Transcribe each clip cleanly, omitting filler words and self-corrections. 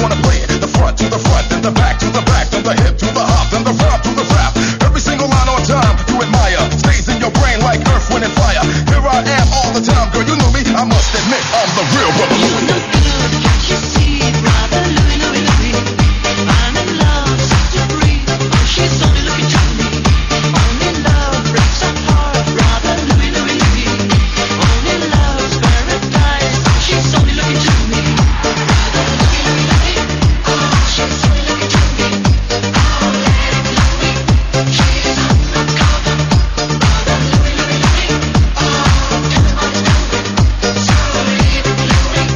wanna play it. The front to the front, then the back to the back, then the hip to the hop, then the rap to the rap. Every single line on time you admire stays in your brain like earth, wind, and fire. Here I am all the time, girl, you knew me. I must admit I'm the real brother Louie. You look good, can't you see, brother Louie, Louie, Louie? I'm in love, such to breathe. Oh, she's only looking to me. Only love breaks our heart, brother Louie, Louie, Louie. Only love's paradise. She's only looking to me. Brother Louie, Louie, Louie. Oh, she's only looking to me. Oh, Lady Louie, she's undercover. Brother Louie, Louie, Louie. Oh, tell him what's going. So Lady Louie,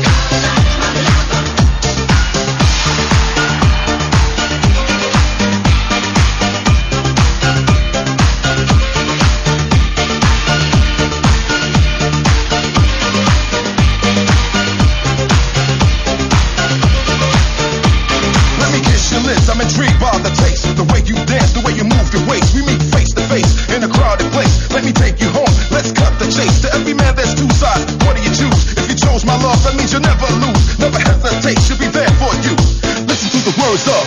'cause I'm a lover. Let me kiss your lips, I'm intrigued by the taste. The way you dance, the way you move your waist. We meet face to face in a crowded place. Let me take you home, let's cut the chase. To every man there's two sides, what do you choose? If you chose my love, that means you'll never lose. Never hesitate, she'll be there for you. Listen to the words of